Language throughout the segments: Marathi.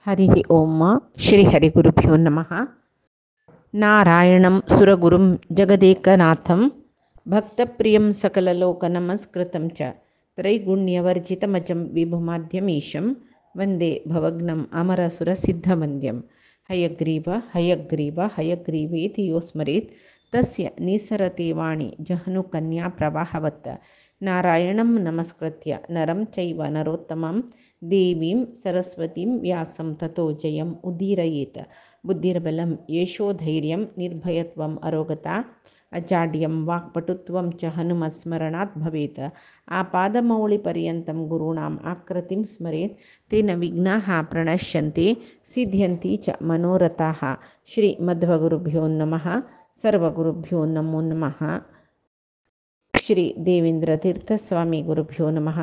हरि ओम श्री हरिगुरुभ्यो नमः। नारायणं सुरगुरुं जगदेकनाथं भक्तप्रियं सकललोकनमस्कृतं च त्रैगुण्यवर्जितमजं विभुमाद्यमीशं वन्दे भवग्नम् अमरसुरसिद्धवन्द्यं। हयग्रीव हयग्रीव हयग्रीवेति यो स्मरेत् तस्य निसरते वाणी जह्नुकन्या प्रवाहवत्। नारायणं नमस्कृत्य नरं चैव नरोत्तमं देवीं सरस्वतीं व्यासं ततो जयम् उदीरयेत्। बुद्धिर्बलं यशोधैर्यं निर्भयत्वम् अरोगता अजाड्यं वाक्पटुत्वं च हनुमत्स्मरणात् भवेत्। आपादमौलिपर्यन्तं गुरूणाम् आकृतिं स्मरेत् तेन विघ्नाः प्रणश्यन्ति सिद्ध्यन्ति च मनोरथाः। श्रीमध्वगुरुभ्यो नमः। सर्वगुरुभ्यो नमो नमः। श्री देवेंद्रतीर्थस्वामी गुरुभ्यो नमः।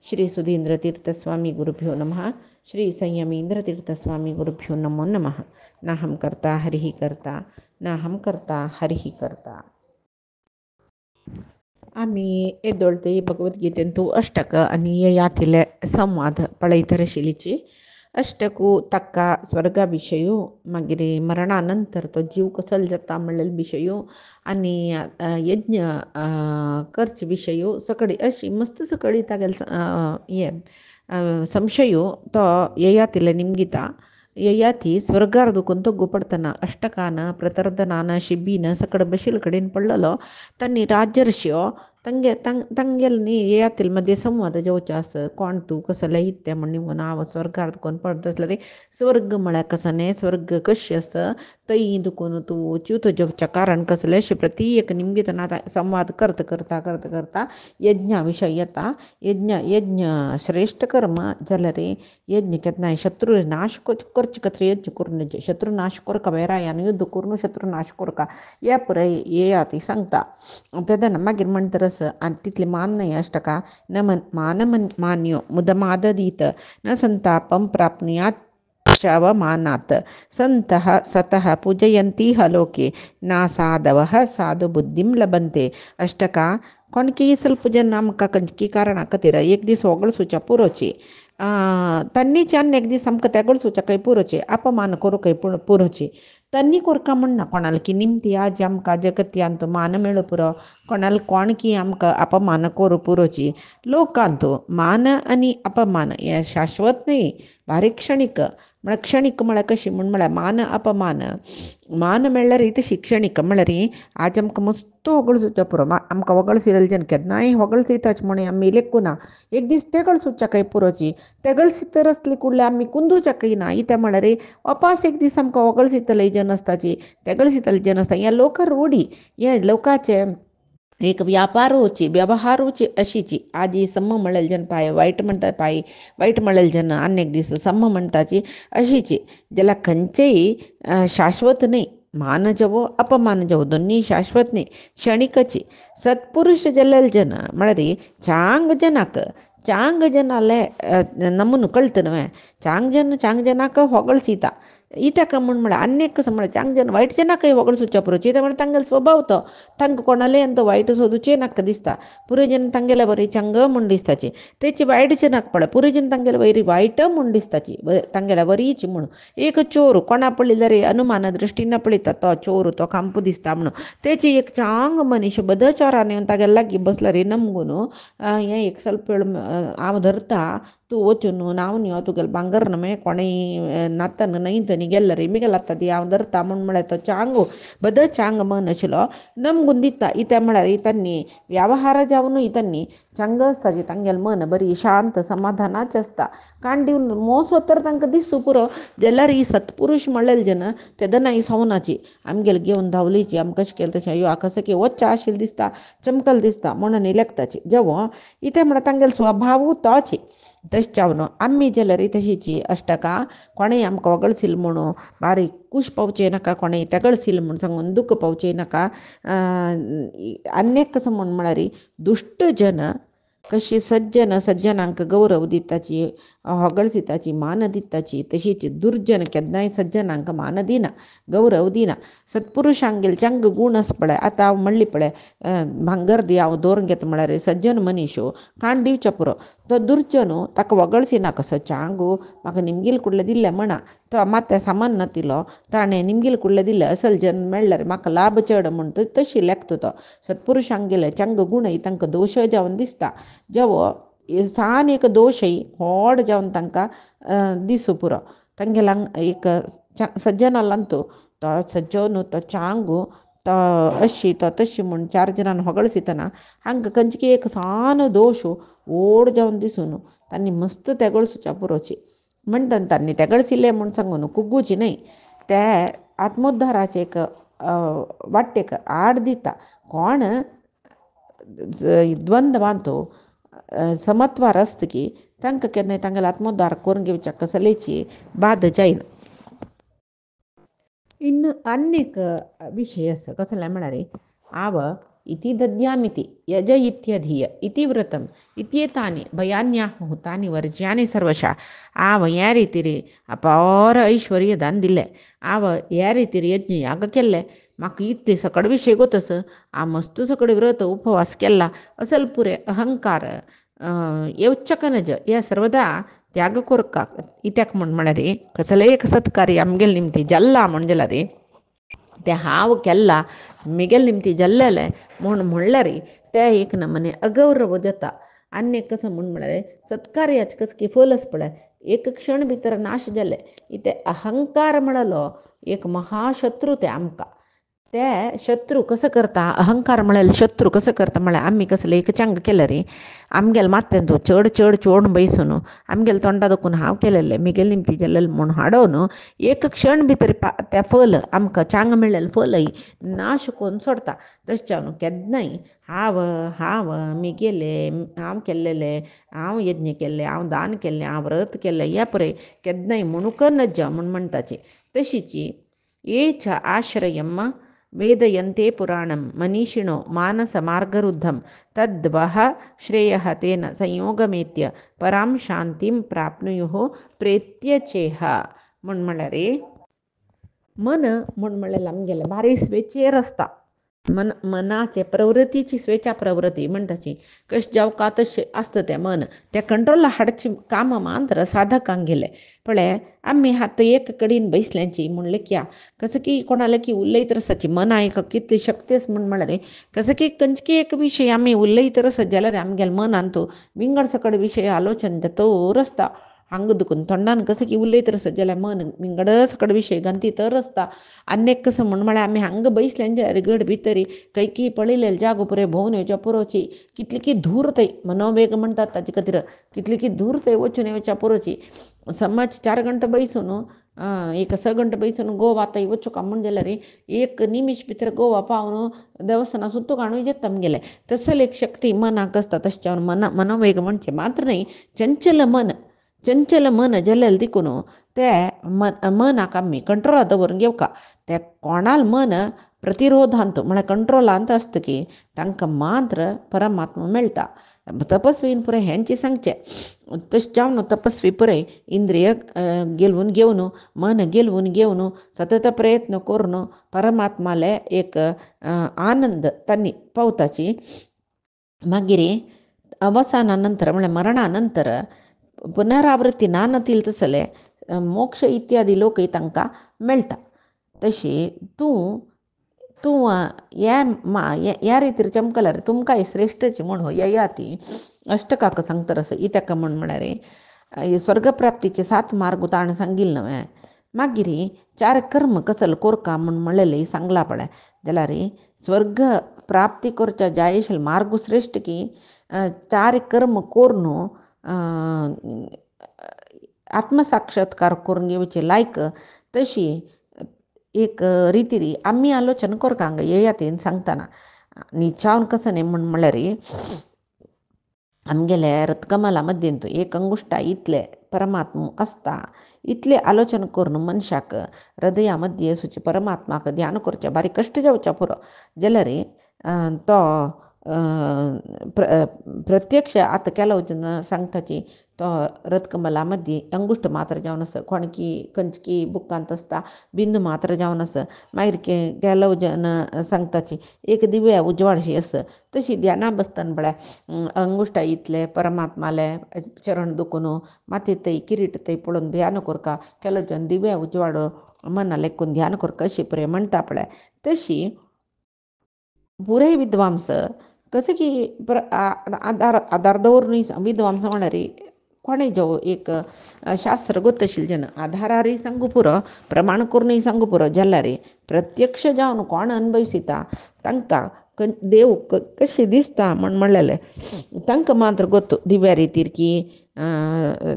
श्री सुधींद्रतीर्थस्वामी गुरुभ्यो नमः। श्री संयमींद्रतीर्थस्वामी गुरुभ्यो नमो नमः। नाहं कर्ता हरिः कर्ता नाहं कर्ता हरिः कर्ता. आम्ही एदोळते भगवद्गीतेंतू अष्टक आणि यातील संवाद पळयतरशिलीची अष्टकू तक्का स्वर्गाविषयू मागीर मरणानंतर तो जीव कसो जाता म्हणलेले विशयू आणि यज्ञ खर्च विशयू सकडी अशी मस्त सकडी तागेल ये ಸಂಶಯು ತೋ ಯಯಾತಿಲ ನಿಮ್ಗಿತ ಯಯಾತಿ ಸ್ವರ್ಗಾರ್ದುಕೊಂತ गोपडतना अष्टकान प्रतर्दनान शिबीन सकड बशील कडेन पडलेलो त्यांनी राजर्ष्यो ತಂಗೆಲ್ನಿ ಯಯಾತಿಲ್ मध्ये संवाद जेवचे आस कोण तू कसले इत्या म्हण निमून हांव स्वर्गार्द कोण पडत असले रे स्वर्ग म्हळ्यार कसने स्वर्ग कशें आसा थंय दुखून तूं च्युत जेवच्या कारण कसले अशें प्रती एक निमगीतना संवाद करता करता करता करता यज्ञा विशय येता. यज्ञ श्रेष्ठ कर्म जाल्यार यज्ञ केन्नाय शत्रू नाश करचे खातीर यज्ञ करून शत्रू नाश करका वेरायान युद्ध करून शत्रू नाश करका या पुराय येया ती सांगता. तेदना मागीर म्हणटरस आनी तितले मान्य अष्टका न मान्यो मुदमाददीत न संतापम प्राप्नुयात शवमानात् संतः सतः पूजयन्तीह लोके ना साधवः साधु बुद्धिं लभन्ते. अष्टका कोणकी ಸ್ವಲ್ಪ ಜನ आमकां खंयची कारणां खातीर एक दीस वगळ सुच्या पुरोची तन्नीच्यान एक दीस आमकां तेगळ सुच्या खंय पुरोची अपमान करूं खंय पुरोची तन्नी कोरका म्हणना कोणाल की निमती आज आमकां जगत्यांत मान मेळो पुरो कोणाल कोण की आमकां अपमान करूं पुरोची. लोकांत मान आनी अपमान हें शाश्वत न्ही भारी क्षणीक म्हळ्यार क्षणीक म्हळ्यार कशी म्हळ्यार मान अपमान मान मेळ्ळ्यार इतली शिक्षणीक म्हळ्यार आज आमकां मस्त वगळ सुच्या पुरो आमकां वगळ सिरयल जेन केन्नाय वगळ सिताच म्हण आमी लेखूना एक दीस तेगळ सुच्या खंय पुरोची तेगळ सितर आसली कुडले आमी कुंदूच्या खंय ना इत्या म्हळ्यार वपास एक दीस आमकां वगळ सितले जन आसताची तेगळ सितले जन आसता हें लोक रूढी हें लोकाचे एक व्यापारूची व्यवहारूची अशीची आजी सम्म म्हळेल जन पाय वायट म्हणटा पाय वायट म्हळेल जन आनी एक दीस सम्म म्हणटाची अशीची जाल्यार खंयचेय शाश्वत न्ही. मान जवो अपमान जवो दोनी शाश्वत न्ही क्षणिकची. सत्पुरुश जाल्ले जन म्हळ्यार चांग जनाले नमून कळटा न्हय चांग जनाक वगळ सिता इत्याक म्हळ्यार आनी एक कसं म्हळ्यार चांग जन वायट जनाकय वगळ सुच्या पुरोची म्हळ्यार तांगेलो स्वभाव तो तांकां कोणालें अंत वायट सोदूचें नाका दिसता पुरो जन तांगेल्या बरी चांग म्हूण दिसताची तेची वायट जनाक पळय पुरो जन तांगेल्या बरी वायट म्हूण दिसताची तांगेल्या बरीची म्हणून. एक चोर कोणा पळयल्यार अनुमान दृश्टीन पळयता तो चोर तो खांपू दिसता म्हणून तेची एक चांग मनीस बद चोरान येवन तागेल्या लागीं बसल्यार नमगून हें एक ಸ್ವಲ್ಪ हांव धरता तूं वचून नांव यो तुगेलें भांगर न्हय कोणेय नातन न्हय थंय गेल्यार इमेगेल आतां ती हांव धरता म्हूण म्हळ्यार तो चांगू बद चांग मन आशिल्लो नमगून दिता इत्या म्हळ्यार इतांनी व्यवहार जावन इतांनी चांग आसताची तांगेलें मन बरी शांत समाधानाचें आसता काण दिवन मोसो तर तांकां दिसू पुरो जाल्यार ही सत्पुरुश म्हणलेले जन तेदना ही सवनाची आमगेले घेवन धांवलीची आमकां कशें केलें तशें अयो आकां सारकी वच्चा आशिल्ली दिसता चमकल दिसता म्हणून लेखताची जेवो इत्या म्हळ्यार तांगेलो स्वभाव तोची तशें जावन आमी जाल्यार तशीची अष्टका कोणेय आमकां वगळसील म्हणून बारीक कुश पावचें नाका कोणेय तेगळसील म्हूण सांगून दूख पावचें नाका. आनीक कसो म्हळ्यार दुश्ट जन कशी सज्जनांक गौरव दिताची ಹೊಗಳಿಸಿತಾಚಿ मान दिताची तशीच दुर्जन केदनाय सज्जनांक मान दिना गौरव दिना सत्पुरुषांगेल चांग गुणस पळय आता हांव म्हणली पळय भांगर दी हांव दवरून घेता म्हळ्यार सज्जन मनीसो काण दिवचे पुरो तो दुर्जनो ताका वगळसिना कसो चांगू म्हाका निमगेल कुडलें दिल्लें म्हणा तो मात सामान नातिलो ताणें निमगेल कुडलें दिल्लें असल जन मेळ्ळ्यार म्हाका लाभ चड म्हण तशी लेखता तो सत्पुरुषांगेले चांग गुणय तांकां दोश जावन दिसता जेवो सान एक दोशय व्हड जावन तांकां दिसू पुरो तांगेला एक सज्जनालांतू तो सज्जन तो चांगू तो अशी तो तशी म्हूण 4 जनान ಹೊಗಳಿಸಿತನ ಹಂಗೆ ಕಂಚಿಗೆ एक सान दोश व्हड जावन दिसून तांणी मस्त तेगळसूच्या पुरोची म्हणटात तांणी तेगळसिल्लें म्हूण सांगून कुग्गूची न्हय ते आत्मोद्धाराचे एक वाटेक आड दिता कोण द्वंद्वांतू समत्वार आसतकी तांकां केन्नाय तांगेलो आत्मोद्धार करून घेवच्या कसलेची बाध जायना ಇನ್ನು ಅನೇಕ ವಿಷಯ कसले म्हळ्यार आव इति दद्यामिति यज इत्यधीय इति व्रतम इत्येतानि भयान्याहुतानि वर्ज्यानि सर्वशः आव ह्या रितीरी अपार ऐश्वर्यदान दिलें आव ह्या रितीर यज्ञ याग केल्ले म्हाका इतले सकड विशय गोतस आ मस्त सकड व्रत उपवास केला असल पुरे अहंकार येवचकनज हे सर्वदा त्याग कोरका इत्याक म्हळ्यार कसले एक सत्कार्य आमगेल निमती जल्ला म्हणजे रे ते हांव केल्ला मिगेल निमती जल्लेले म्हणल्यार ते एक नमने अगौरव जाता आनी एक कसं म्हळ्यार सत्कार्याचे कसकी फलच पळय एक क्षण भितर नाश जाले इथे अहंकार म्हणलो एक महाशत्रू ते आमकां ते शत्रू कसं करता अहंकार म्हळ्यार शत्रू कसं करता म्हळ्यार आमी कसले एक चांग केले रे आमगेल मातें तूं चड चड चोड बैसून आमगेल तोंडा दुखून हांव केलेलें मिगेल निमती जाल्लें म्हूण हाडोवन एक क्षण भितर तें फल आमकां चांग मेळ्ळेलें फलय नाश करून सोडता तशें न्हू केन्नाय हांव मिगेलें हांव केल्लेलें हांव यज्ञ केल्लें हांव दान केल्लें हांव व्रत केल्लें ह्या पळय केन्नाय म्हणूक नज म्हूण म्हणटाची तशीची ये च आश्रयम् वेदयन्ते पुराणं मनीषिणो मानसमार्गरुद्धं तद्वः श्रेयः तेन संयोगमेत्य परां शांतीं प्राप्नुयुः प्रेत्यचेह म्हळ्यार मन म्हळ्यार आमगेलें भारी स्वेच्छेर आसता मनाचे प्रवृत्तीची स्वेच्छा प्रवृत्ती म्हणटाची कशें जावका तशें आसता तें मन त्या कंट्रोला हाडची काम मात्र साधकांक गेले पळय आमी आतां एक कडेन बैसल्यांची म्हणलें क्या कसं की कोणाला की उलयत आसाची मना एक कितली शक्ती आसा म्हळ्यार कसं की खंयची एक विशय आमी उलयत आसत जाल्यार आमगेल्या मनान तो विंगड सकड विशय आलोचन तर आसता हांग दुखून तोंडान कसं की उलयत आसत जाल्यार मन विंगड सकड विशय घंटी तर आसता आनीक कसं म्हळ्यार आमी हांगा बैसल्यांच्या घड भितर कैकी पळयलेले जागो पुरे भोंवन येवच्या पुरोची कितली की धूर्तय मनोवेग म्हणटात ताचे खातीर कितली की धूर्तय वचून येवच्या पुरोची समज 4 गंटा बैसून एक 6 गंटा बैसून गोवा आतां वचूं का म्हण जाल्यार एक निमिश भितर गोवा पावन देवस्थाना सुत्तू काणूय येता आमगेलें तसल एक शक्ती मनाक आसता तशें मनोवेग म्हणचे मात्र न्हय चंचल मन जाल्लेलें देखून ते मनाक आमी कंट्रोलांत दवरून घेवका ते कोणाल मन प्रतिरोधांत म्हळ्यार कंट्रोलांत आसता की तांकां मात्र परमात्मा मेळटा तपस्वीन पुरे हेंचे सांगचे तशें जावन तपस्वी पुरे इंद्रिय गेलवून घेवन मन गेलवून घेवन सतत प्रयत्न करून परमात्माले एक आनंद तांणी पावताची मागीर अवसाना नंतर म्हळ्यार मरणा नंतर पुनरावृत्ती ना नातील तसले मोक्ष इत्यादी लोकय तांकां मेळटा तशी तूं ह्या रितीर चमकल्यार तुमकां श्रेश्ठची म्हूण ययाती अष्टकाक सांगता रस इत्याक म्हळ्यार स्वर्गप्राप्तीचे 7 मार्ग ताणें सांगिल्ले न्हय मागीर 4 कर्म कसल कोरका म्हूण म्हणलेलें सांगला पळय जाल्यार स्वर्ग प्राप्ती करच्या जायेशील मार्ग श्रेश्ठ की 4 कर्म करून आत्मसाक्षात्कार करून घेवचे लायक तशी एक रितीरी आमी आलोचना करता हांगा येयातीन सांगतना निचावन कसं न्ही म्हळ्यार आमगेले रथकमला मध्येन तूं एक अंगुश्टा इतले परमात्मा आसता इतले आलोचना करून मनशाक हृदया मध्ये सुचे परमात्माक ध्यान करचें बारीक कश्ट जावच्या पुरो जाल्यार तो प्रत्यक्ष आता केलो जन सांगताची तो रथकमलामध्ये अंगुष्ट मात्र जावन आसा कोणकी कंचकी बुक्कांत आसता बिंदू मात्र जावन आसा मागीर केलो जन सांगताची एक दिव्या उजवाडशी आसा तशी ध्याना बसतना म्हळ्यार अंगुष्टा इतले परमात्माले चरण दुखून माती तई किरीट तई पळोवन ध्यान कोरका केलो जन दिव्या उजवाड मना लेकून ध्यान कोरका अशी प्रेम म्हणटा पळय तशी पुरे विद्वांस कसं की आधार दवरून विद्वांस म्हणणारे कोणे जो एक शास्त्र गोत्तशील जन आधारारी सांगू पुरो प्रमाण करून सांगू पुरो जाल्यार प्रत्यक्ष जावन कोण अनुभविता तांकां देव कशें दिसता म्हणलेले तांकां मात्र गोत्तू दिव्या रितीर की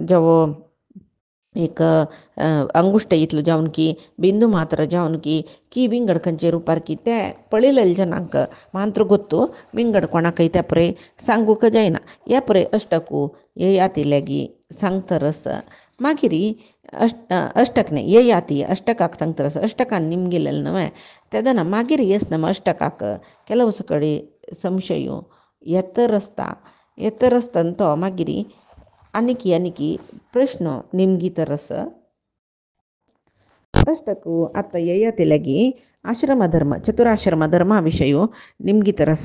जेवो एक अंगुष्ट इतलो जावन की बिंदू मात्र जावन की विंगड खंयचे रुपार की ते पळयलेले जनांक मात्र गोत्तू विंगड कोणाकय त्या पळय सांगूक जायना ह्या पळय अष्टकू येयाती लेगी सांगतरस मागीर अष्टक न्ही येयाती अष्टकाक सांगतरस अष्टकान निमगेलेले न्हय तेदना मागीर येस नम अष्टकाक ಕೆಲವು ಕಡೆ ಸಂಶಯ ಎತ್ತರಸ್ತಂತೋ ಮಾಗಿರಿ ಅನಿಕಿ ಪ್ರಶ್ನ ನಿಮ್ಗಿ ತರಸ ಅಷ್ಟಕ್ಕೂ ಅತ್ತ ಯಯ್ಯತಿಲಗಿ आश्रम धर्म चतुराश्रम धर्मा विषयो निमगी तरस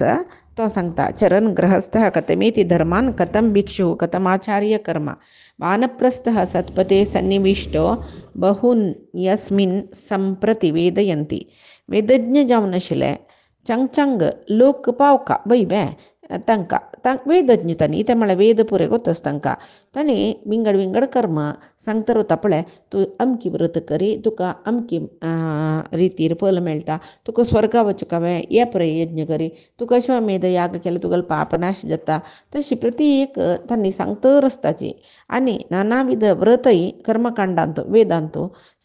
तो सांगता चरण गृहस्थ कथमेति धर्मान कथम भिक्षु कथमाचार्य कर्म वानप्रस्थ सत्पते सन्निविष्टो बहुन यस्मिन संप्रति वेदयंती वेदज्ञ जावन आशिल्ले चंग लोक पावका बैबे तांकां वेदज्ञ तांणी ते म्हळ्यार वेद पुरे गोतस तांकां तांणी विंगड कर्म सांगता वता पळय तूं अमकी व्रत करी तुका अमकी रितीर फल मेळटा तुका स्वर्गा वचूंक हांवें हे पळय यज्ञ करी तुका अश्वमेध याग केलो तुगेलो पापनाश जाता तशी प्रत्येक तांणी सांगतर आसताची आनी नानाविध व्रतय कर्मकांडांत वेदांत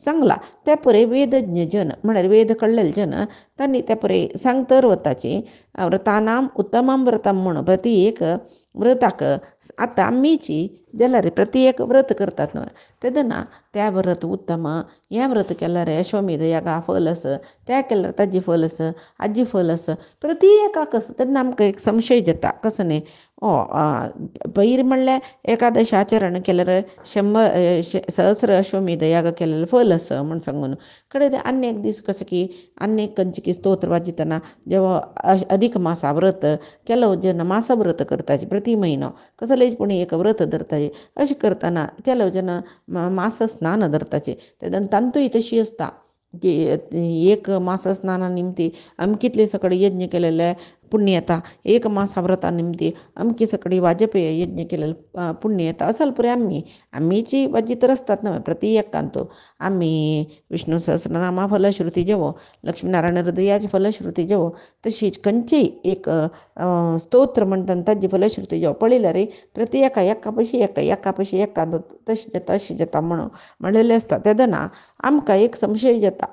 सांगला त्या पळय वेदज्ञ जन म्हळ्यार वेद कळलेले जन तांणी त्या पळय सांगतर वताची व्रतानाम उत्तमम व्रतम म्हणून प्रत्येक व्रताक आतां आमीची जाल्यार प्रत्येक व्रत करतात न्हय तेदना त्या व्रत उत्तम हें व्रत केल्यार अश्वमेध यागा फल आसा त्या केल्यार ताजी फल आसा हाजी फल आसा प्रत्येकाक आसा तेन्ना आमकां एक संशय जाता कसो न्ही पयर म्हणल्यार एकादश आचरण केल्यार 100 अश्वमेध याग केलेले फल आसा म्हण सांगून कडेन आनी एक दीस कसो की आनी एक कंचकी स्तोत्र वाजितना जेव्हा अधिक मासा व्रत केलो जन मासा व्रत करताचे प्रति म्हयनो कसलेच पूण एक व्रत धरताचे अशें करतना केलो जन मास स्नान धरताचे तेदन तांतूय तशी आसता की एक मास स्नाना निमती अमकितले सकळी यज्ञ केलेले पुण्य येता एक मासा व्रता निमती अमकी सकळी वाजपेय यज्ञ केलेले पुण्य येता असल पुरे आमीची वाजी तर आसतात न्हय प्रति एकांतू आमी विष्णू सहस्रनामा फलश्रुती जेवो लक्ष्मीनारायण हृदयाची फलश्रुती जेवो तशीच खंयचीय एक स्तोत्र म्हणटा ताजी फलश्रुती जेवो पळयल्यार प्रति एका पयशी एका तशी जाता म्हणलेलें आसता तेदना आमकां एक संशय जाता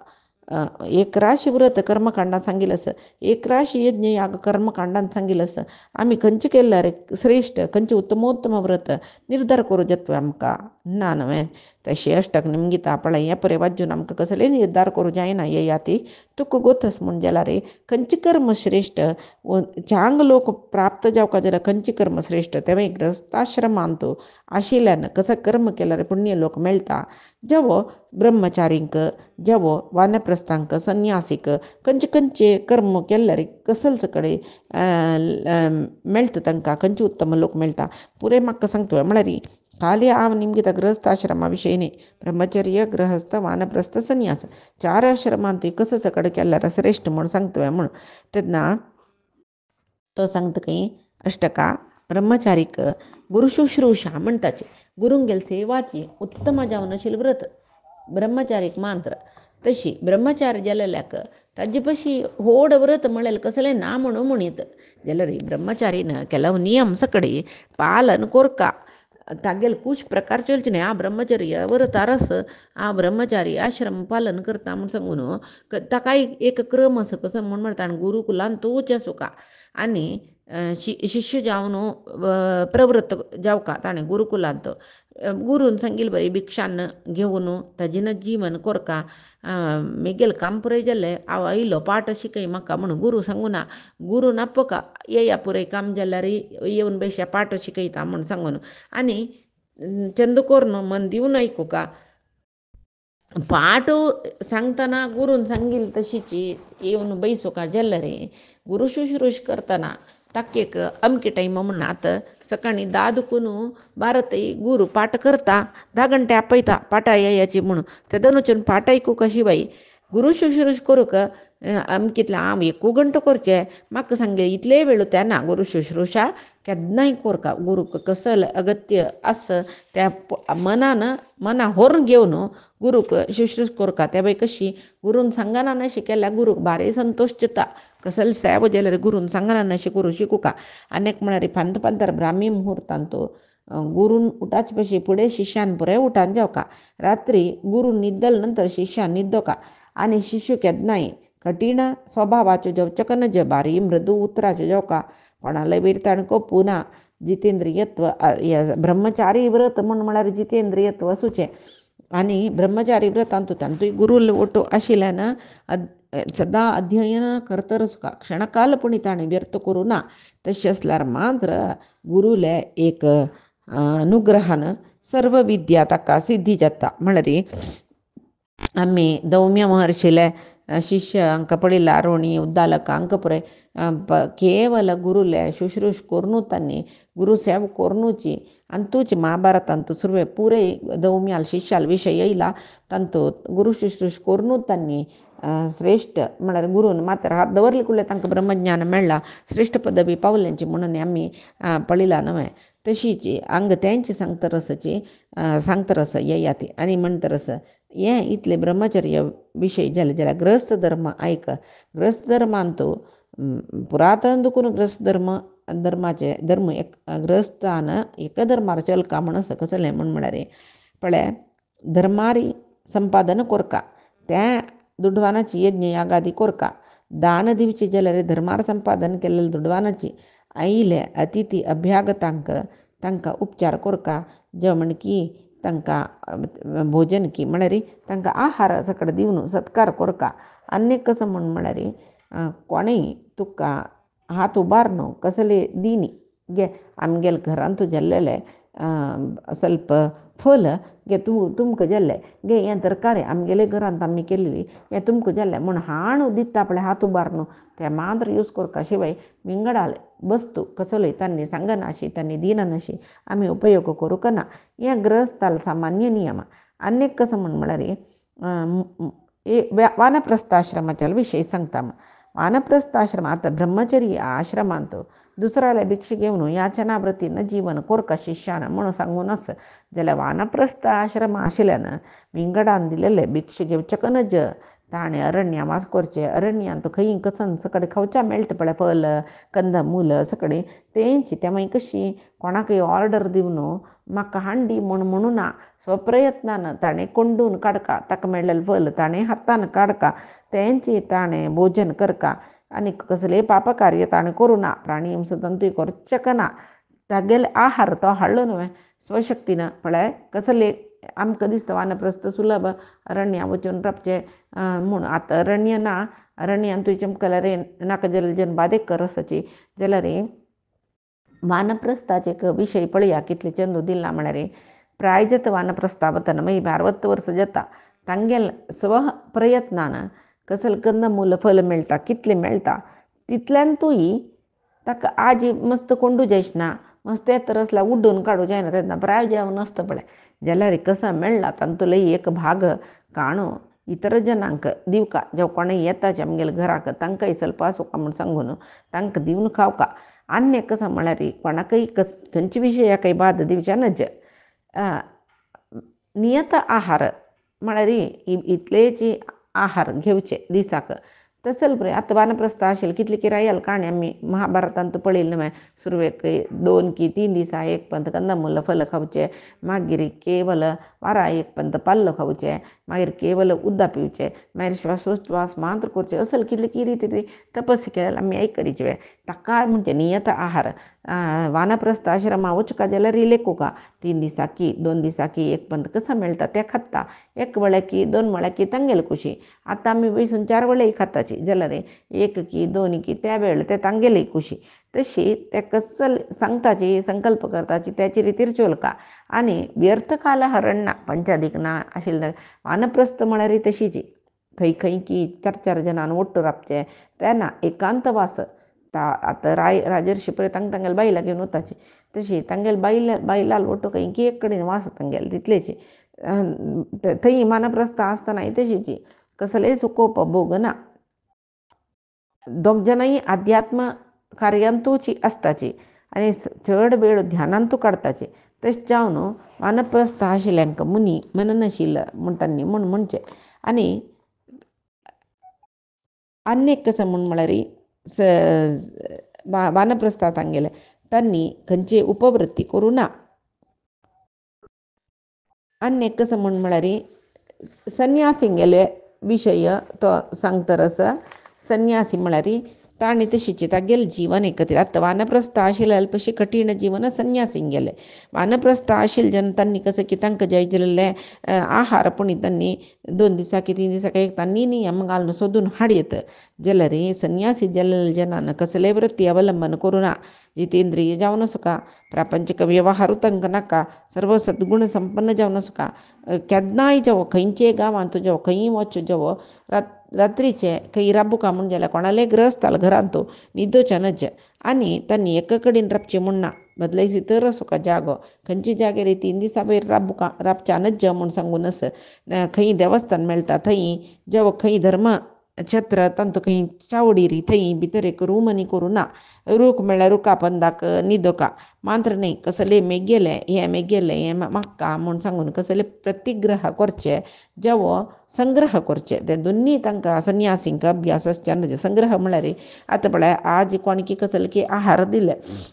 एक राशी व्रत कर्मकांडांत सांगिल्लें आसा एक राशी यज्ञ याग कर्मकांडांत सांगिल्लें आसा आमी खंयचें केल्यार श्रेश्ठ खंयचें उत्तमोत्तम व्रत निर्धार करूं येता आमकां ना न्हय तशें अष्टक निमगीता पळय हें पळय वाजून आमकां कसलेय निर्धार करूं जायना हे याती तुका गोतस म्हण जाल्यार खंयचें कर्म श्रेश्ठ चांग लोक प्राप्त जावपा जाल्यार खंयचें कर्म श्रेश्ठ तें ग्रस्ताश्रमांत आशिल्ल्यान कसं कर्म केल्यार पुण्य लोक मेळटा जेवो ब्रह्मचारींक जेवो वानप्रस्थांक संन्यासीक खंयचे कर्म केल्यार कसलच कडेन मेळटा तांकां खंयचे उत्तम लोक मेळटा पुरे म्हाका सांगता म्हळ्यार खाली हांव निमगे ग्रहस्थ आश्रमा विशयी न्ही ब्रह्मचर्य गृहस्थ वानप्रस्थ संन्यास 4 आश्रमांत कसं कडेन केल्यार श्रेश्ठ म्हूण सांगता म्हूण तेन्ना तो सांगता की अष्टका ब्रह्मचारीक गुरु शुश्रूषा म्हणटाचे गुरुंगेल सेवाची उत्तम जावन आशिल्लें व्रत ब्रह्मचारीक मात्र तशी ब्रह्मचारी जालेल्याक ताजे पशी व्हड व्रत म्हळ्यार कसलें ना म्हणीत जाल्यार ब्रह्मचारीन ಕೆಲವು नियम सकडी पालन कोरका तागेल कुछ प्रकार चलचे न्ही आ ब्रह्मचर्य व्रत आरस आ ब्रह्मचारी आश्रम पालन करता म्हूण सांगून ताका एक क्रम आसा कसो म्हूण म्हणटा गुरुकुलान तूच आसुका आनी शिष्य जावन प्रवृत्त जावका ताणें गुरुकुलांत गुरून सांगील बरी भिक्षान्न घेऊन ताजीनं जीवन कोरका मेगेल काम पुरे जाल्ले हांव आयलो पाट शिकय म्हाका म्हणून गुरू सांगू ना गुरू नापका येया पुरे काम जाल्यार येवन बेश्या पाट शिकयता म्हूण सांगून आनी चंद कोरून मन दिवन ऐकू का पाठ सांगतना गुरून सांगील तशीची येवन बैसू का जाल्यार गुरू शुश्रूश करतना ताकेक अमके टायम म्हणून आतां सकाळी 10 दुखून 12 गुरू पाठ करता 10 घंटे आपयता पाटा येयाची म्हणून ते दोनूच्यान पाठ आयकू कशी बाई गुरू शुश्रूश करू का अमकेतले हांव 1 घंटो करचें म्हाका सांगे इतले वेळ तेन्ना गुरू शुश्रूशा केन्नाय कोरका गुरूक कसल अगत्य आस त्या मना व्हरून घेवन गुरूक शुश्रूश कोरका त्या बाई कशी गुरून सांगना नशी केल्यार गुरूक भारी संतोश जाता कसल सेवा जाल्यार गुरून सांगना नशी करू शिकू का अनेक म्हळ्यार पंतर ब्राह्मी मुहूर्तान तो गुरून उठाचे पशी फुडें शिष्यान पुरे उठान जेवका रात्री गुरू न्हिदल नंतर शिष्यान न्हिदोका आनी शिष्य केन्नाय कठीण स्वभावाच्यो जेवचे नज भारी मृदू उतराच्यो जेवका कोणाला बीर ताणें कोपू ना जितेंद्रियत्व ब्रह्मचारी व्रत म्हळ्यार जितेंद्रियत्व असूचें आनी ब्रह्मचारी व्रतांत तांतूय गुरू ओटो आशिल्ल्यान सदां अध्ययन करतरच का क्षणकाल पूण ताणें व्यर्थ करूं ना तशें आसल्यार मात्र गुरूले एक अनुग्रहान सर्व विद्या ताका सिद्धी जाता म्हळ्यार आमी दौम्य महर्षीले शिष्य हांकां पळयला रोणी उद्दालक हांकां पुरे ಕೇವಲ ಗುರುಲೆ ಶುಶ್ರೂಷ್ ಕೊರ್ನು ತನ್ನಿ ಗುರು ಸೇವ ಕೊರ್ನುಚಿ ಅಂತೂಚಿ ಮಹಾಭಾರತಂತೂ ಸುರುವೆ ಪೂರೇ ದೌಮ್ಯಾಲ್ ಶಿಷ್ಯಾಲ್ ವಿಷಯ ಇಲ್ಲ ತಂತು गुरु शुश्रूष कोरनू तांणी श्रेष्ठ म्हळ्यार गुरून मात्र हात दवरले कुले तांकां ब्रह्मज्ञान मेळ्ळा श्रेष्ठ पदवी पावल्यांची म्हणून आमी पळयला न्हय तशीची हांगा तेंची सांगतरस येयाती आनी म्हणटरस हें इतले ब्रह्मचर्य विशय जाले जाल्यार ग्रस्त धर्म आयक ग्रस्त धर्मांतू पुरातन दुखून ग्रस्त धर्माचे धर्म एक ग्रस्तान एक धर्मार चलका म्हणून कसलें म्हळ्यार पळय धर्मारी संपादन कोरका तें दुडवानाची यज्ञ यागादी कोरका दान दिवची जाल्यार धर्मार संपादन केलेले दुडवानाची आयिले अतिथी अभ्यागतांक तांकां उपचार कोरका जेवण की तांकां भोजन की म्हळ्यार तांकां आहार सकट दिवन सत्कार कोरका आनी कसं म्हळ्यार कोणेय तुका हात उबारनो कसले दिनी गे आमगेल घरांत तूं जाल्लेले ಸ್ವಲ್ಪ फल गे तुमकां जाल्ले गे हें तरकारी आमगेले घरांत आमी केल्ली हें तुमकां जाल्लें म्हूण हाण दिता पळय हात उबारनो तें मात्र यूज करता शिवाय विंगडाले वस्तू कसलोय तांणी सांगनाशी तांणी दिनाशी आमी उपयोग करूंक ना हें ग्रस्ताल सामान्य नियम आनीक कसं म्हळ्यार वानप्रस्थाश्रमाच्या विशय सांगता वानप्रस्थाश्रम आतां ब्रह्मचर्य आश्रमांत दुसऱ्याले भिक्षा घेवन याचनावृत्तीन जीवन कोरका शिष्यान म्हणून सांगूनच जाल्यार वानप्रस्थ आश्रम आशिल्ल्यान विंगडान दिलेले भिक्षा घेवचे नज ताणें अरण्या वास करचें अरण्यांत खंय कसन सकड खावच्या मेळटा पळय फल कंद मूल सकड तेंची त्या मागीर कशी कोणाकय ऑर्डर दिवन म्हाका हांडी म्हणू ना स्वप्रयत्नान ताणें कोंडून काडका ताका मेळिल्लें फल ताणें हातान काडका तेंची ताणें भोजन करका आनी कसले पापकार्य ताणें करूं ना प्राणी हिंसा तंतूय करचें ना तागेले आहार तो हाडलो न्हय स्वशक्तीन पळय कसले आमकां दिसता वानप्रस्थ सुलभ अरण्या वचून रावचें म्हूण आतां अरण्य ना अरण्यांत तुवें चमकल्यार नाका जाल्यार जन बादेक कर आसाची जाल्यार वानप्रस्थाचे विशय पळया कितले चंदू दिला म्हळ्यार प्रायजत वानप्रस्था वतना मागीर 60 वर्सां जाता तांगेल स्व प्रयत्नान कसल कंद मूल फल मेळटा कितले मेळटा तितल्यान तुय ताका आज मस्त कोंडू जायच ना मस्त तर असल्या उड्डून काडू जायना तेन्ना प्राय जेवण नासता पळय जाल्यार कसं मेळ्ळा तांतूलो एक भाग काणू इतर जनांक दिवका जेव कोणें येता आमगेल्या घराक तांकांय ಸ್ವಲ್ಪ आसूं म्हूण सांगून तांकां दिवन खावका आनी कसं म्हळ्यार कोणाकय खंयचे विशयाकय बाद दिवचे नज नियत आहार म्हळ्यार इतलेची आहार घेवचे दिसाक तसल बरें आतां वानप्रस्थ आशिल्लें कितले किरायल काणी आमी महाभारतांत पळयलें न्हय सुरवेक 2 की 3 दिसा एक पंत कंदमूल फल खावचें मागीर केवल वारा एक पंत पाल्लो खावचें मागीर केवल उदक पिवचें मागीर श्वासोच्छ्वास मात्र करचें असल कितले किरी तरी तपस्या केल्यार आमी आयकरीचे ताका म्हणजे नियत आहार वानप्रस्थ आश्रमा उचका जलरी लेखुका 3 दिसाकी 2 दिसाकी एक पंत कसं मिळतं ते खत्ता 1 वळकी 2 वळकी तंगेल कुशी आता आम्ही बैसून 4 वेळी खाताची जलरे 1 की 2 की त्या वेळ ते तांगेली कुशी तशी त्या कसल सांगताची संकल्प करताची त्याची रितीर का आणि व्यर्थ काल हरणना पंचाधिकना आशिल वानप्रस्थ म्हणारी तशीची खै खै की 4 4 जणांन ओट्टू रापचे त्यांना एकांतवास आता राजर्षी परे तांगेल बाईला घेऊन होताची तशी तांगेल बाईला ओटो काही की एककडे वास तांगेल तिथलेची थंय मानप्रस्थ असताना तशीची कसले सुकोप भोगना दोग जणही अध्यात्म कार्यांतूची असताची आणि चढ वेळ ध्यानांतू काढताचे तश जावन वानप्रस्थ आशिल्यांक मुनी मननशील म्हणटानी म्हणचे आणि अनेक कसं म्हळ्यारी वानप्रस्थात गेले त्यांनी खंयचे उपवृत्ती करू ना अनेक कसं म्हळ्यारी संन्यासी गेले विषय तो सांगतरस संन्यासी म्हळ्यारी ताणी तशीची तागेल जीवन एकत्रीत आता वानप्रस्थ आशिल अल्पशी कठीण जीवन संन्यासी गेले वानप्रस्थ आशिल जन त्यांनी कसं की तांकां जयजले आहार पुणी त्यांनी 2 दिसा की 3 दिसा एक तांनी नियम घालून सोदून हाडयेत जलरे संन्यासी जल जनान कसले वृत्ती अवलंबन करू ना जितेंद्रिय जावन सुका प्रापंचिक व्यवहारू तंक नाका सर्व सद्गुण संपन्न जावन सुका केदनाय जावो खंयचे गांवांत तुजो खंय वच जावो रात्रीचे खंय राबुका म्हूण जाल्यार कोणालेय ग्रहस्थाल घरांत न्हिदोचे नज आनी तांणी एके कडेन राबचें म्हूण ना बदलायसी तर सुका जागो खंयचे जाग्यार 3 दिसा वयर राबच्या नज म्हूण सांगून खंय देवस्थान मेळटा थंय जावो खंय धर्म छत्र तांतो खंय चावडीरी थंय भितर एक रूम आनी करूं ना रूख म्हळ्यार रुका पंदाक न्हिदोका मात्र न्ही कसले मेगेले हें म्हाका म्हूण सांगून कसले प्रतिग्रह करचे जावो संग्रह करचे ते दोनी तांकां संन्यासींक अभ्यास आसचे संग्रह म्हळ्यार आतां पळय आज कोणकी कसले की आहार दिले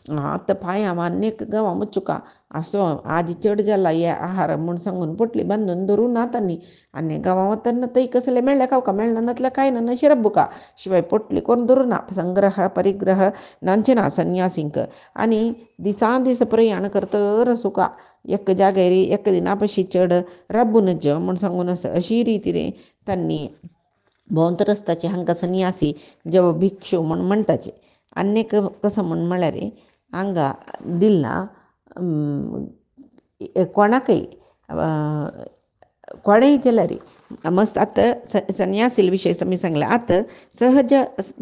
आतां पांयां अनेक गांवां मुचुका असो आज चड जाला हे आहार म्हूण सांगून पोटली बांदून धरूं ना तांणी आनी गांवां वतना थंय कसले मेळ्ळे खावका मेळना नातल्या कांय ना अशी रब्बुका शिवाय पोटली करून धरूं ना संग्रह परिग्रह नांचे ना संन्यासींक आनी दिसान दीस प्रयाण करतर सुका एक जाग्यार एक दिना पशी चड राबून ज म्हूण सांगून अशी रितीन तांणी भोंवत रस्ताचे हांकां संन्यासी जेव भिक्षू म्हूण म्हणटाचे आनीक कसं म्हळ्यार हांगा दिलना कोणाकय कोणेय जाल्यार मस्त आतां संन्यासी विशय मी सांगला आतां सहज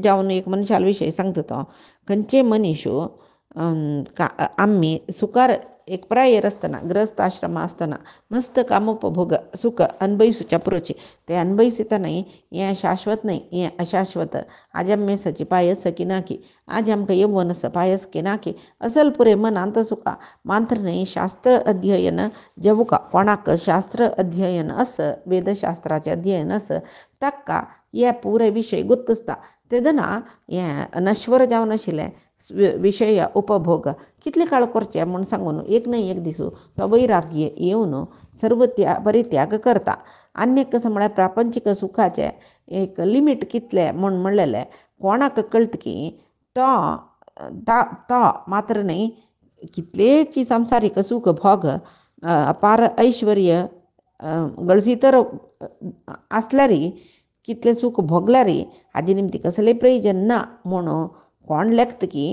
जावन एक मनशाल विशय सांगता तो खंयचे मनीस आम्ही सुकार एक प्रायर आसतना ग्रस्त आश्रमा आसतना मस्त कामोपभोग सुख अनभविसूच्या पुरोचे ते अनभविसितानाय हें शाश्वत न्हय हें अशाश्वत आज आमी सची पायस की ना की आज आमकां येवून पायस की ना की असल पुरे मनांत सुका मात्र न्हय शास्त्र अध्ययन जेवुका कोणाक शास्त्र अध्ययन वेदशास्त्राचें अध्ययन ताका हे पुरे विशय गुर्तुसता तेदना हें नश्वर जावन आशिल्लें विशय उपभोग कितले काळ करचे म्हूण सांगून एक न्हय एक दिसू तो वैराग्य येवन सर्व परित्याग करता आनीक कसं म्हळ्यार प्रापंचीक सुखाचे एक लिमीट कितले म्हूण म्हणलेले कोणाक कळटा की तो मात्र न्हय कितलेची संवसारीक सूख भोग अपार ऐश्वर्य गळसी तर आसल्यार कितले सूख भोगल्यार हाजे निमती कसलें प्रयोजन ना म्हणून कोण लेखता की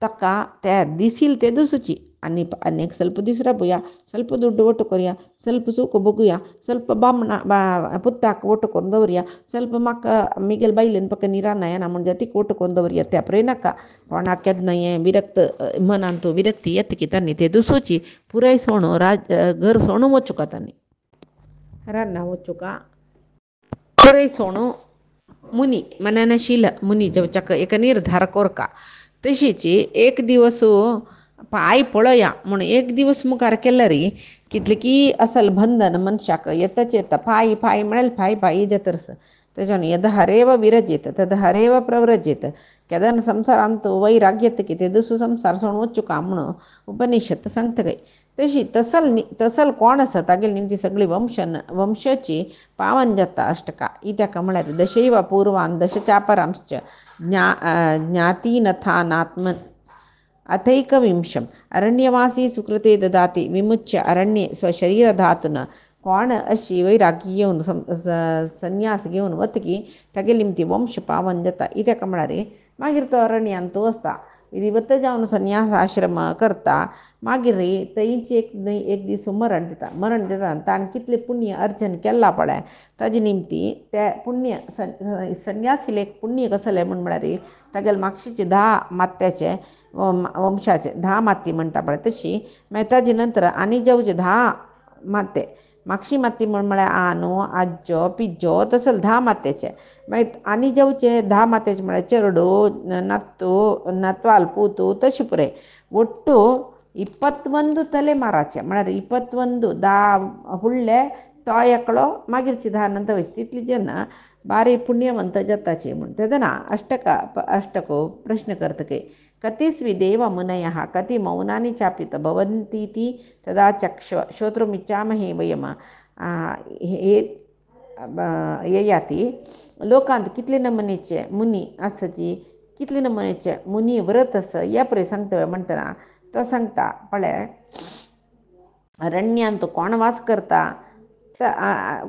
ताका त्या दिसील ते दिसूची आनीक ಸ್ವಲ್ಪ दीस राबुया ಸ್ವಲ್ಪ ದುಡ್ಡು ಒಟ್ಟು करुया ಸ್ವಲ್ಪ सूख भोगुया ಸ್ವಲ್ಪ पुत्ताक ಒಟ್ಟು करून दवरुया ಸ್ವಲ್ಪ म्हाका मिगेल बायलेन पक्का निराना येना म्हणजे ती ಒಟ್ಟು करून दवरुया त्या प्रेनाका कोणाक केन्ना हें विरक्त मनांत विरक्ती येता की तांणी ते दिसूची पुराय सोणू घर सोणू वचुका तांणी रान्ना वचुका पुराय सोणू मुनी मननशील मुनी जेवच्याक एक निर्धार कोरका तशीची एक दिवस पाय पळया म्हूण एक दिवस मुखार केल्यार कितले की असल बंधन मनशाक येताच येता पाय म्हळ्यार पाय जातरस त्याच्यानं यद हरेव विरजेत तद हरेव प्रव्रजेत केदान संसारांत वैराग्यत की ते दुसू संसार सोडून वच्चू का म्हणून उपनिषत् सांगतं काय तशी तसल कोण असं तागेल निमती सगळी वंशाची पावन जाता अष्टका इत्याका म्हळ्यार दशैव पूर्वान् दशचापरांश्च ज्ञातीनथानात्म अथैकविंशम् अरण्यवासी सुकृते ददाति विमुच्य अरण्ये स्वशरीरधातुन कोण अशी वैरागी घेऊन संन्यास घेऊन वत की तागेल निमती वंश पावन जाता इत्याका म्हळ्यार मागीर तो अरण्यांत तो असता विधिवत जावन संन्यास आश्रम करता मागीर थंयच एक दीस मरण दिता ताणें कितलें पुण्य अर्जन केलां पळय ताजे निमती ते पुण्य संन्यासीलेक पुण्य कसलें म्हळ्यार तागेले मागशीचे 10 मात्याचे वंशाचे 10 माती म्हणटा पळय तशी मागीर ताजे नंतर आनी जेवचे 10 माते मागशी माती म्हळ्यार आनो आज्जो पिज्जो तसले 10 मात्याचे मागीर आनी जेवचे 10 मात्याचे म्हळ्यार चेडू नत्वाल पूतू तशें पुरे ಒಟ್ಟು 21 ತಲೆಮಾರಾಚೆ म्हळ्यार 21 10 फुडले तो एकलो मागीरची 10 नंतर वयता तितली जन बारी पुण्यवंत जाताची म्हण तेदना अष्टको प्रश्न करतके कतिस्वी देव मुनयः कति मौनानि चापित भवन्तीति तदा चक्ष्व श्रोतुमिच्छामहे वयम हे ययाती लोकांत कितले नमनेचे मुनी आसाची कितले नमनेचे मुनी व्रत आस या परे सांगता म्हणटना तो सांगता पळय अरण्यांत कोण वास करता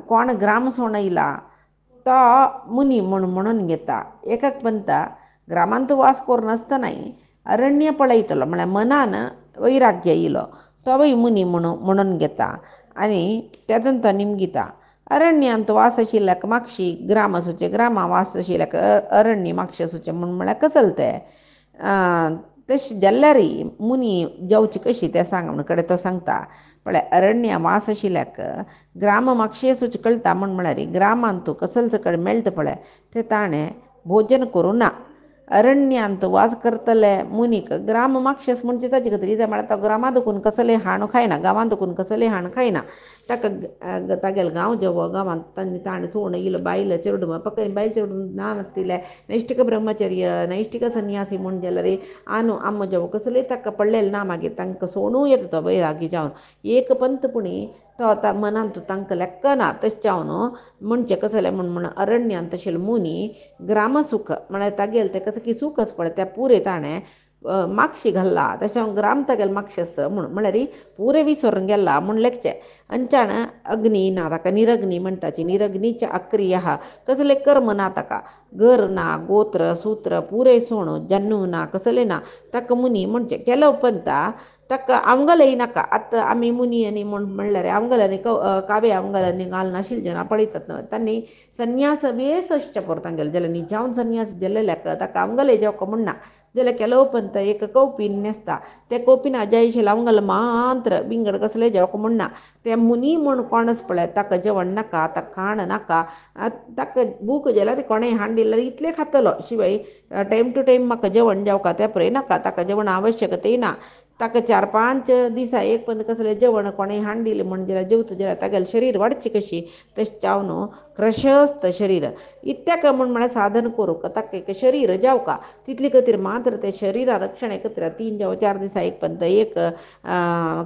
कोण ग्राम सोण येयला तो मुनी म्हणून घेता एकाक म्हणटा ग्रामांत वास करूनासतनाय अरण्य पळयतलो म्हळ्यार मनान वैराग्य येयलो तोय मुनी म्हणून घेता आनी तेदन तो निमगिता अरण्यांत वास आशिल्ल्याक मागशी ग्राम आसूचे ग्रामा वास आशिल्ल्याक अरण्य मागशें आसूचें म्हळ्यार कसले तें तशें जाल्यार मुनी जेवची कशी तें सांग म्हण कडेन तो सांगता पळय अरण्या वास आशिल्ल्याक ग्राम मागशें आसूचें कळटा म्हळ्यार ग्रामांत तूं कसले सकयल मेळटा पळय तें ताणें भोजन करूं ना अरण्यांत वास करतले मुनीक ग्राम मागशेंच म्हणजे ताजे खातीर कितें म्हळ्यार तो ग्रामांत दुखून कसलें हाण खायना गांवांत दुखून कसलें हाण खायना ताका तागेलो गांव जेवो गांवांत ताणें सोडून येयलो बायल चेडूं पक्क बायल चेडूं ना नासतिलें नैश्टिक ब्रह्मचर्य नैश्टिक संन्यासी म्हूण जाल्यार आनो आम्म जेवो कसलें ताका पडलेलें ना मागीर तांकां सोडूं येता तो बैरागी जावन एक पंतपुणी तो मनांत तांकां लेक्क ना तशें जावन म्हणचें कसलें म्हण अरण्यांत आशिल्लो मुनी ग्रामसूख म्हळ्यार तागेलें तें कसं की सूख आसा पळय तें पुरे ताणें मागशी घाल्ला तशें ग्राम तागेलें मागशें आसा म्हळ्यार पुरे विसरून गेला म्हूण लेखचें अंचाण अग्नी ना ताका निरग्नी म्हणटाची निरग्नीच्या अक्रिया कसले कर्म ना ताका घर ना गोत्र सूत्र पुरे सोण जन्म ना कसलें ना ताका मुनी म्हणचें केलो उपंता ताका अवंगलय नाका आतां आमी मुनी आनी म्हणल्यार अवंगलांनी कावे अवंगलांनी घालनाशिल्ले जाणां पळयतात तांणी संन्यास वेस आसचे पडटा तांगेले जाल्यार निजावन संन्यास जाल्ल्याक ताका अवंगलय जेवको म्हणना जाल्यार केलो उपंत एक कौपीन न्हेसता ते कौपीन जयशिल अवंगल मात्र बिंगड कसलें जेवको म्हणना ते मुनी म्हूण कोण आसा पळय ताका जेवण नाका ताका खाण नाका ताका भूक जाल्यार कोणें हाण दिल्यार इतलें खातलो शिवाय टायम टू टायम म्हाका जेवण जेवका तें पळय नाका ताका जेवण आवश्यकताय ना ताका 4-5 दिसा एक पंत कसलें जेवण कोणें हाण दिलें म्हण जाल्यार जेवता जाल्यार तागेलें शरीर वाडचें कशी तशें जावन क्रशस्त शरीर इत्याक म्हळ्यार साधन करूंक ताका एक शरीर जेवका तितले खातीर मात्र तें शरिरा रक्षणे खातीर 3 जावं 4 दिसा एक पंत एक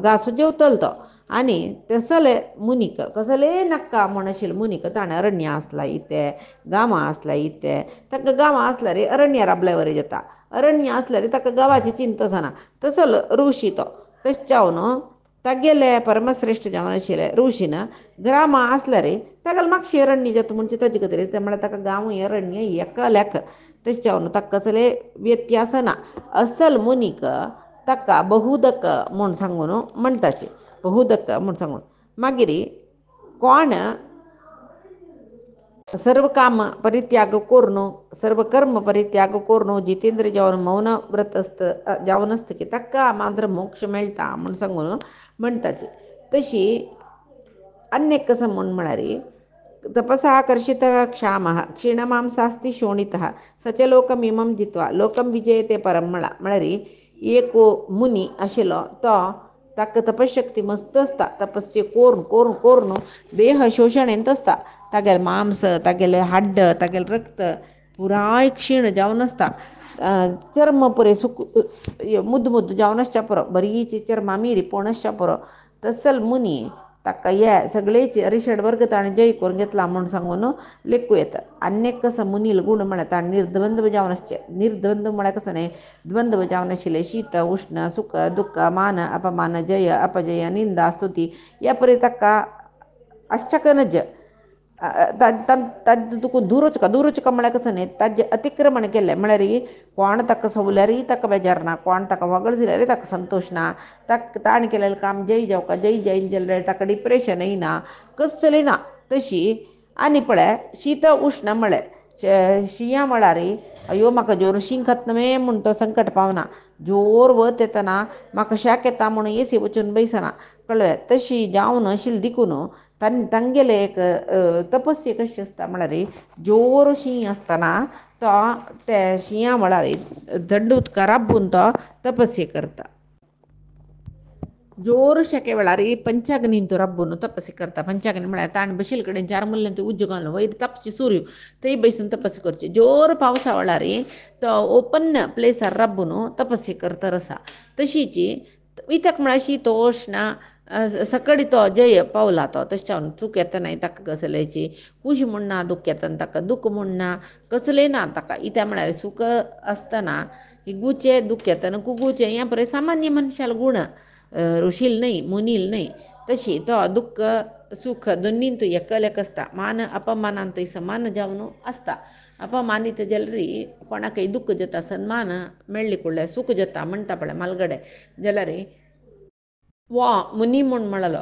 घास जेवतलो तो आनी तसले मुनीक कसलें नाका म्हण आशिल्लें मुनीक ताणें अरण्य आसला इते गांवां आसला इते ताका गांवां आसल्यार अरण्य राबल्या वरें जाता अरण्य आसल्यार ताका गांवाची चिंता जायना तसलो ऋषी तो तशें जावन तागेले परमश्रेश्ठ जावन आशिल्ले ऋषीन ग्रामां आसल्यार तागेलें मागशें अरण्य जाता म्हणजे ताजे खातीर म्हळ्यार ताका गांवूय अरण्य एका लेख तशें जावन ताका कसलें व्यत्यास ना असल मुनीक ताका बहुदक म्हूण सांगून म्हणटाची बहुदक म्हूण सांगून मागीर कोण सर्व काम परित्याग करून सर्व कर्म परित्याग करून जितेंद्र जावन मौन व्रत जावन आसता की ताका मात्र मोक्ष मेळटा म्हूण सांगून म्हणटाची तशी अन्यक कसं म्हळ्यार तपसा कर्षित क्षामः क्षीणमांसास्ति शोणितः सच लोकमिमं जित्वा लोकं विजयते परं म्हळ्यार एक मुनी आशिल्लो तो ताका तपशक्ती मस्त असता तपस्से कोरून देह शोषण ಎಂತ असता तागेल मांस तागेले हाड्ड तागेल रक्त पुराय क्षीण जावन असता चर्म पुरे मुद्द जावन पुरो बरीची चर्मा मीरी पोणश्या पुरो तसल मुनी ताका ये सगळेची अरिषड वर्ग ताणे जय करून घेतला म्हणून सांगून लेखू येतं अनेक कसं मुनील गुण म्हणत ताण निर्द्वंद बजावनसचे निर्द्वंद म्हणा कसं नाही द्वंद्व बजावनशिले शीत उष्ण सुख दुःख मान अपमान जय अपजय निंदा स्तुती यापरी तक्का अश्चकनज तुकून दूरचका म्हळ्या कसं नाही ताजे अतिक्रमण केले म्हळ्यार कोण ताका सवल्यारी ताका बेजार ना कोण ताका वगळ दिल्यारी ताका संतोष ना ताण केलेलें काम जय जावका जय जैन जाल्यार ताका डिप्रेशन येना कसली ना तशी आनी पळय शीत उष्ण म्हळें शिंया म्हळ्यार अयो म्हाका जोर शींक खतनमे म्हूण तो संकट पावना जोर वत येतना म्हाका शाक येता म्हणून एसी वचून बैसना कळ्ळें तशी जावन आशिल्ली देखून तांगेले एक तपस्या कशी आसता म्हळ्यार जोर शीं आसतना तो ते शिंया म्हळ्यार थंड उदका राबून तो तपस्या करता जोर शेके वेळार पंचाग्नीन तो राबून तपस्या करता पंचाग्नी म्हळ्यार ताण बशिल कडेन चार मुल्ल्यान तो उज्ज घालून वयर तापची सूर्य थंय बसून तपस्या करची जोर पावसा वेळार तो ओपन प्लेसार राबून तपस्या करता आसा तशीच इतक म्हळ्यार शीतोश ना सकडी तो जय पावला तो तशें चूक येता नाही ताका कसल्याची खुशी म्हूण ना दूख येतना ताका दूख म्हूण ना कसलें ना ताका इत्या म्हळ्यार सुख आसतना गुचे दूख येतना कुगूचे हे पळय सामान्य मनशाल गुण ऋषील नाही मुनील नाही तशी तो दुःख सुख दोन्हींतू एकलेक आसता मान अपमानांतूय समान जावन आसता अपमानीत जाल्यार कोणाकय दुःख जाता सन्मान मेळ्ळी कडल्यार सूख जाता म्हणटा पळय मालगडे जाल्यार वो मुनी म्हूण म्हणलो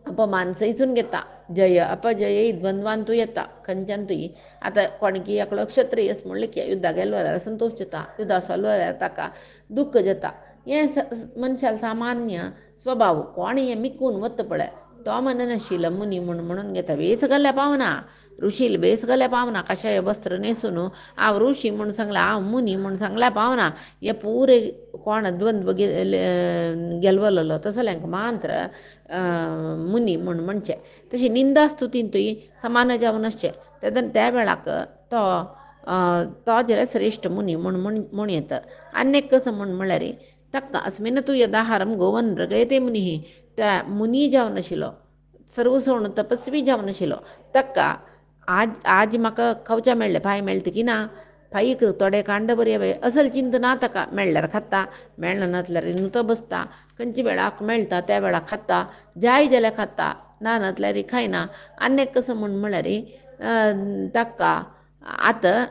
अपमान सैसून घेता जय अपजय द्वंद्वांतू येता खंयच्यानतूय आतां कोणकी एकलो क्षत्रीय आसा म्हणलें की युद्धाक गेलो जाल्यार संतोश जाता युद्धा सोलो जाल्यार ताका दुःख जाता हें मनशाल सामान्य स्वभाव कोण हें मिकून वता पळय तो मननाशिल्लो मुनी म्हणून घेता वेस घाल्या पावना ऋषील बेस घाल्या पावना कशाय वस्त्र न्हेसून हांव ऋषी म्हूण सांगला हांव मुनी म्हूण सांगल्या पावना हे पुरे कोण द्वंद्व गेलवलो तसल्यांक मात्र मुनी म्हूण म्हणचे तशी निंदा स्तुतींतूय समान जावन आसचे त्या वेळाक तो जाल्यार श्रेश्ठ मुनी म्हूण येता आनेक कसं म्हणल्यार ताका अस्मिन तू यदाहारम गोवन रगयते मुनी त्या मुनी जावन आशिल्लो सर्वसोण तपस्वी जावन आशिल्लो ताका आज म्हाका खावच्या मेळ्ळें पांय मेळटा की ना पांयक थोडे कांड बरी असल चिंत ना ताका मेळ्ळ्यार खाता मेळना नातल्यार नुतो बसता खंयच्या वेळाक मेळटा त्या वेळाक खाता जाय जाल्यार खाता ना नातल्यार खायना आनेक कसं म्हळ्यार ताका आतां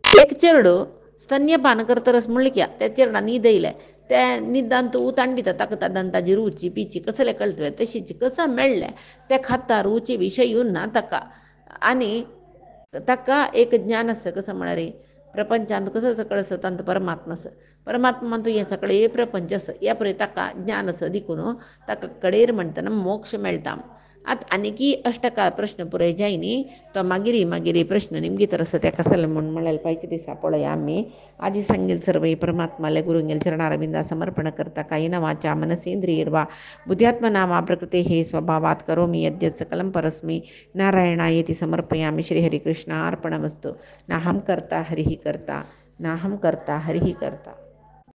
एक चेडूं स्तन्यपान करता रस म्हणलें की त्या चेडा न्हीद येयलें त्या न्हिदान तूं तांडिता ताका ताजी रुची पिची कसलें कळटलें तशीच कसं मेळ्ळें तें खाता रुची विशय येवन ना ताका आनी ताका एक ज्ञान आसा कसं म्हळ्यार प्रपंचांत कसं सकळ आसा तांत परमात्मा आसा परमात्मान तूं हें सगळें प्रपंच आसा ह्या पळय ताका ज्ञान आसा देखून ताका कडेर म्हणटना मोक्ष मेळटा आतां आनीकी अष्टका प्रश्न पुराय जाय न्ही तो मागिरी प्रश्न निमगीत आसा तेका सलमन म्हळ्यार पायचे दिसा पळया आमी आजी सांगेल सर्वै परमात्माले गुरुंगेल चरणारविंदा समर्पण करता कायेन वाचा मनसेंद्रियर्वा बुद्ध्यात्मना वा प्रकृतेः स्वभावात् करोमि यद्यत् सकलं परस्मै नारायणायेति समर्पयामि श्रीहरिकृष्णार्पणमस्तु नाहं कर्ता हरिः कर्ता नाहं कर्ता हरिः कर्ता